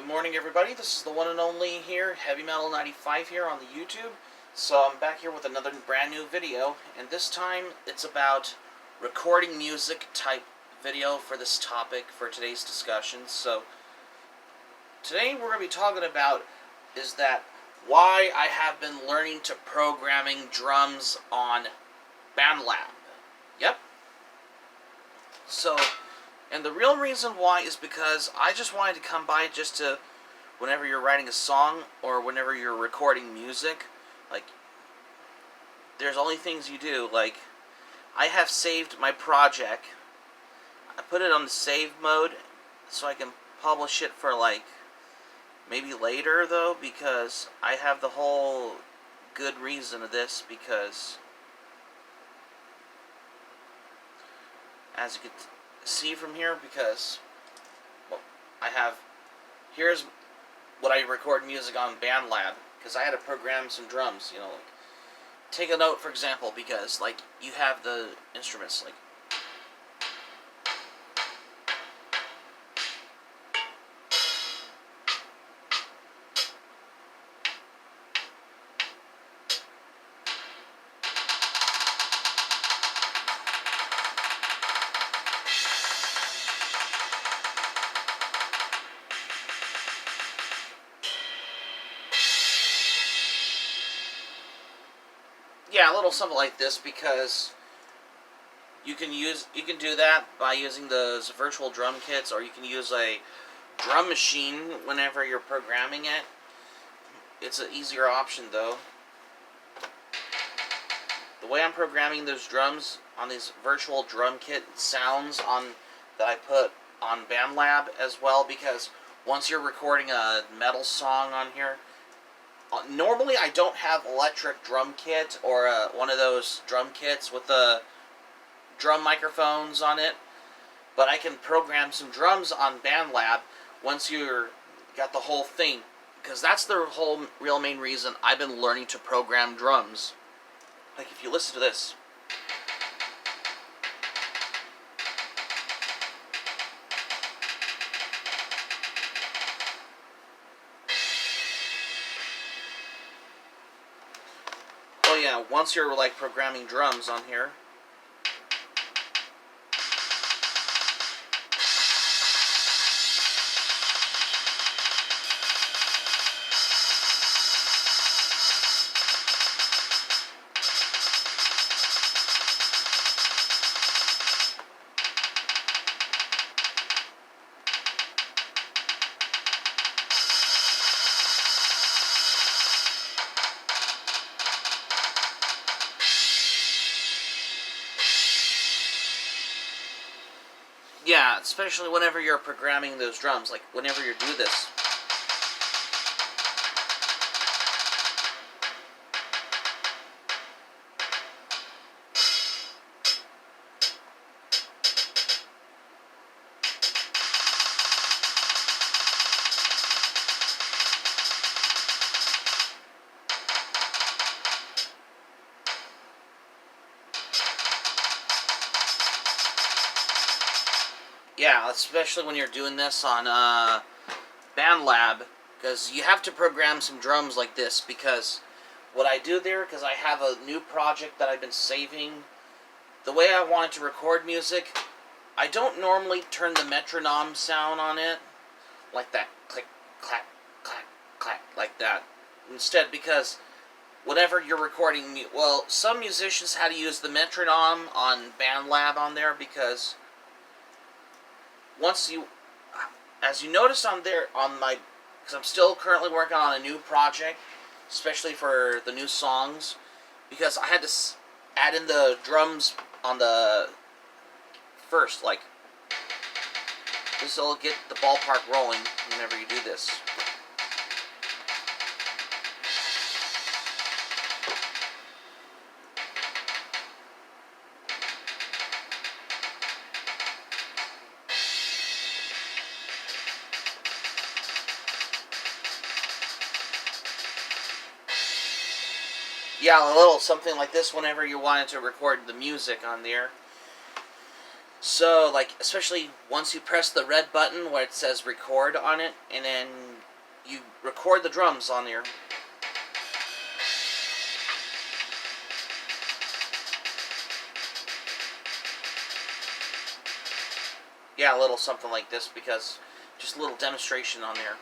Good morning, everybody. This is the one and only here, Heavy Metal 95 here on the YouTube. So I'm back here with another brand new video, and this time it's about recording music type video for this topic for today's discussion. So today we're going to be talking about is that why I have been learning to programming drums on Bandlab. Yep. So, and the real reason why is because I just wanted to come by just to, whenever you're writing a song or whenever you're recording music, like, there's only things you do. Like, I have saved my project. I put it on the save mode so I can publish it for, like, maybe later, though, because I have the whole good reason of this, because as you can see from here, because, well, here's what I record music on Bandlab, because I had to program some drums, like, take a note, for example, because, like, you have the instruments, like, yeah, a little something like this, because you can do that by using those virtual drum kits, or you can use a drum machine whenever you're programming it. It's an easier option, though. The way I'm programming those drums on these virtual drum kit sounds that I put on Bandlab as well, because once you're recording a metal song on here, normally I don't have electric drum kit or one of those drum kits with the drum microphones on it, but I can program some drums on Bandlab once you're got the whole thing, because that's the whole real main reason I've been learning to program drums. Like, if you listen to this. Oh yeah, once you're, like, programming drums on here, yeah, especially whenever you're programming those drums, like whenever you do this. Yeah, especially when you're doing this on Bandlab, because you have to program some drums like this, because what I do there, because I have a new project that I've been saving, the way I wanted to record music, I don't normally turn the metronome sound on it, like that, click, clack, clack, clack, like that. Instead, because whenever you're recording, well, some musicians had to use the metronome on Bandlab on there, because as you notice on there, because I'm still currently working on a new project, especially for the new songs, because I had to add in the drums on the first, like, this will get the ballpark rolling whenever you do this. Yeah, a little something like this whenever you wanted to record the music on there. So, like, especially once you press the red button where it says record on it, and then you record the drums on there. Yeah, a little something like this, because just a little demonstration on there.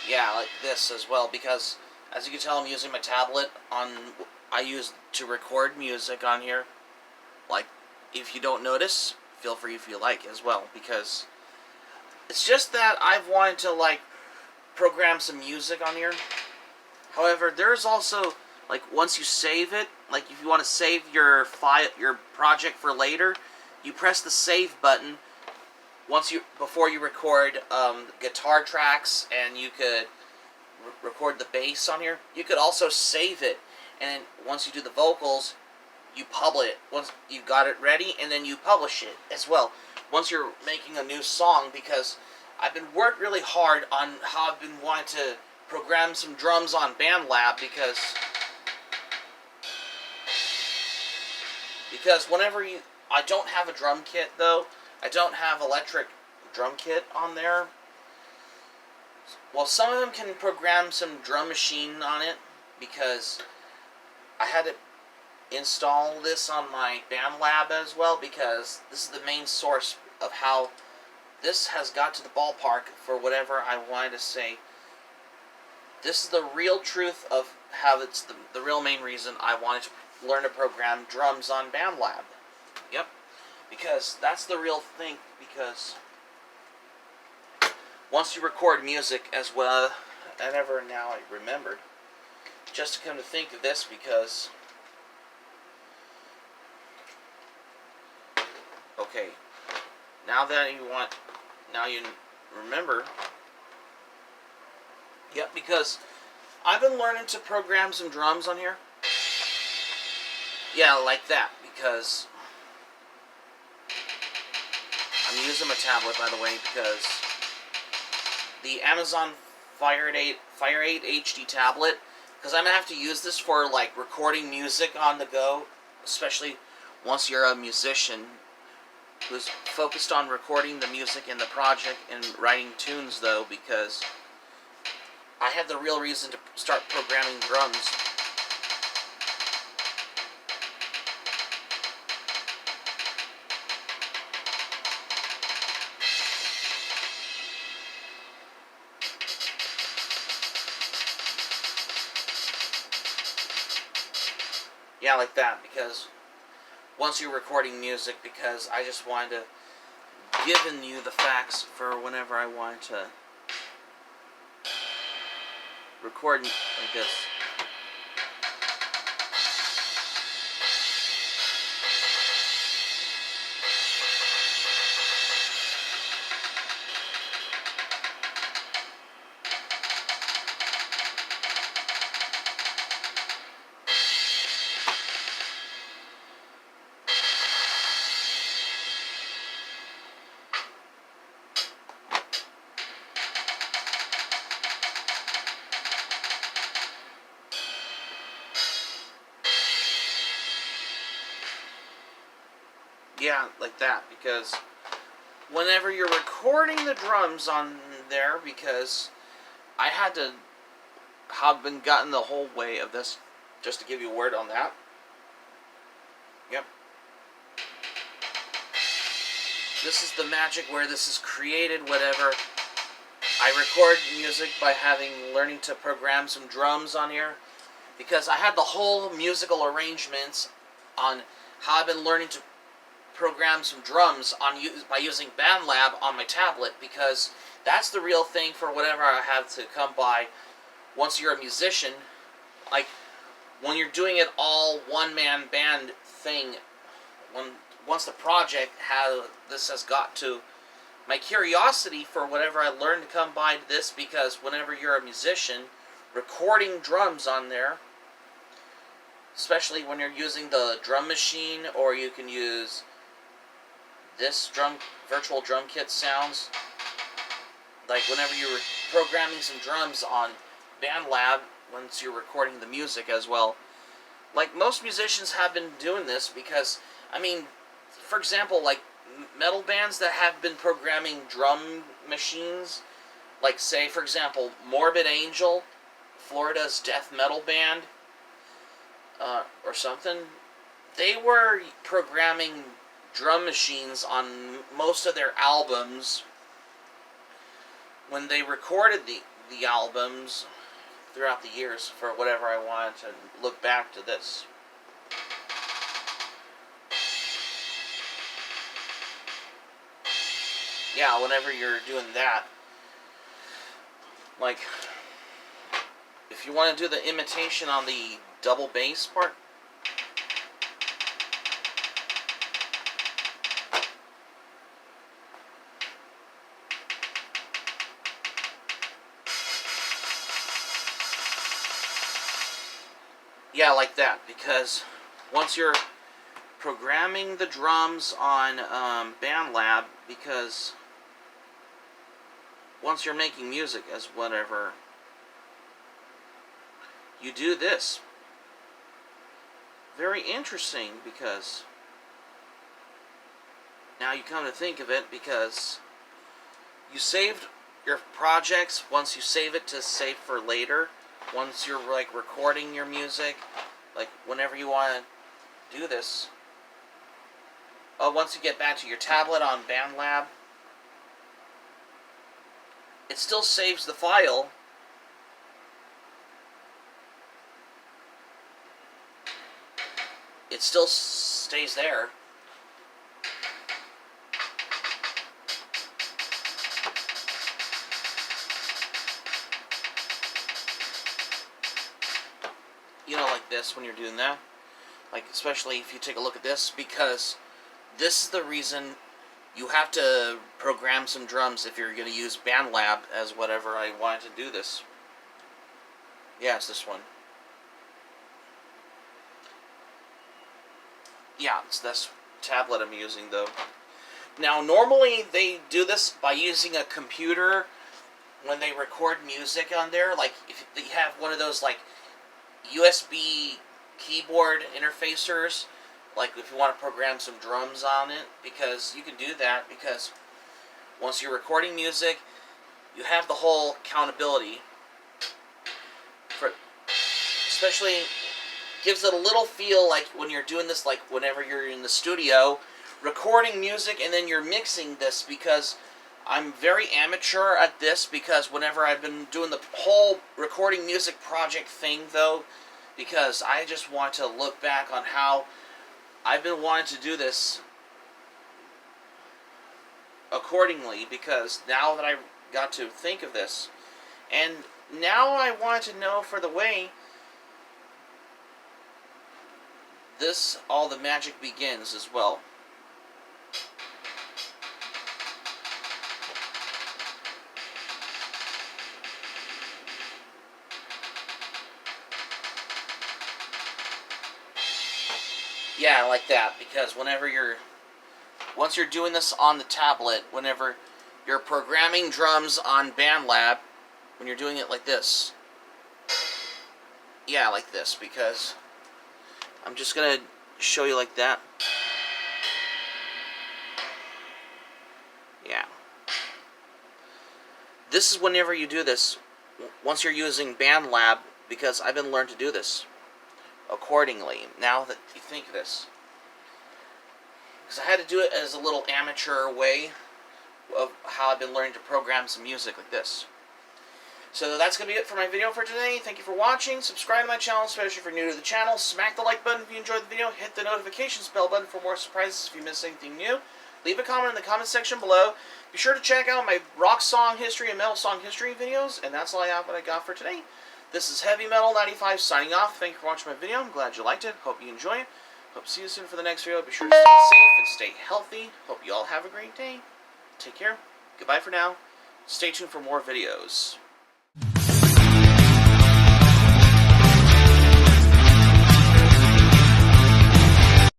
Yeah, like this as well, because as you can tell, I'm using my tablet I use to record music on here. Like, if you don't notice, feel free if you like as well, because it's just that I've wanted to, like, program some music on here. However, there's also, like, once you save it, like, if you want to save your file, your project for later, you press the save button before you record guitar tracks, and you could record the bass on here. You could also save it, and then once you do the vocals, you publish it. Once you've got it ready, and then you publish it as well. Once you're making a new song, because I've been working really hard on how I've been wanting to program some drums on Bandlab, because whenever I don't have a drum kit though. I don't have electric drum kit on there. Well, some of them can program some drum machine on it, because I had to install this on my Bandlab as well, because this is the main source of how this has got to the ballpark for whatever I wanted to say. This is the real truth of how it's the real main reason I wanted to learn to program drums on Bandlab. Yep. Because that's the real thing, because once you record music as well, now I remembered, just to come to think of this, because, okay, now you remember, yep, because I've been learning to program some drums on here, yeah, like that, because I'm using my tablet, by the way, because the Amazon Fire 8 HD tablet, because I'm going to have to use this for, like, recording music on the go, especially once you're a musician who's focused on recording the music in the project and writing tunes, though, because I have the real reason to start programming drums. Yeah, like that, because once you're recording music, because I just wanted to give you the facts for whenever I wanted to record like this. Yeah, like that, because whenever you're recording the drums on there, because I had to have been gotten the whole way of this, just to give you a word on that. Yep. This is the magic where this is created, whatever. I record music by learning to program some drums on here, because I had the whole musical arrangements on how I've been learning to program some drums by using Bandlab on my tablet, because that's the real thing for whatever I have to come by once you're a musician. Like, when you're doing it all one-man band thing, once the project has got to my curiosity for whatever I learned to come by to this, because whenever you're a musician, recording drums on there, especially when you're using the drum machine, or you can use this virtual drum kit sounds, like whenever you're programming some drums on Bandlab, once you're recording the music as well, Like, most musicians have been doing this because, I mean, for example, like, metal bands that have been programming drum machines, like, say, for example, Morbid Angel, Florida's death metal band, or something, they were programming drum machines on most of their albums when they recorded the albums throughout the years for whatever I wanted to look back to this. Yeah, whenever you're doing that, like, if you want to do the imitation on the double bass part, yeah, like that, because once you're programming the drums on Bandlab, because once you're making music as whatever, you do this. Very interesting, because now you come to think of it, because you saved your projects. Once you save it to save for later, once you're like recording your music, like whenever you want to do this, once you get back to your tablet on Bandlab, it still saves the file. It still stays there. You know, like this, when you're doing that. Like, especially if you take a look at this, because this is the reason you have to program some drums if you're going to use Bandlab as whatever I wanted to do this. Yeah, it's this one. Yeah, it's this tablet I'm using, though. Now, normally they do this by using a computer when they record music on there. Like, if you have one of those, like, USB keyboard interfacers, like if you want to program some drums on it, because you can do that, because once you're recording music, you have the whole accountability for, especially gives it a little feel like when you're doing this, like whenever you're in the studio recording music and then you're mixing this, because I'm very amateur at this, because whenever I've been doing the whole recording music project thing, though, because I just want to look back on how I've been wanting to do this accordingly, because now that I got to think of this, and now I want to know for the way this, all the magic begins as well. Yeah, like that, because whenever once you're doing this on the tablet, whenever you're programming drums on Bandlab, when you're doing it like this, yeah, like this, because I'm just going to show you like that. Yeah. This is whenever you do this, once you're using Bandlab, because I've been learned to do this accordingly, now that you think of this. Because I had to do it as a little amateur way of how I've been learning to program some music like this. So that's going to be it for my video for today. Thank you for watching. Subscribe to my channel, especially if you're new to the channel. Smack the like button if you enjoyed the video. Hit the notifications bell button for more surprises if you miss anything new. Leave a comment in the comment section below. Be sure to check out my rock song history and metal song history videos. And that's all I have what I got for today. This is Heavy Metal 95 signing off. Thank you for watching my video. I'm glad you liked it. Hope you enjoy it. Hope to see you soon for the next video. Be sure to stay safe and stay healthy. Hope you all have a great day. Take care. Goodbye for now. Stay tuned for more videos.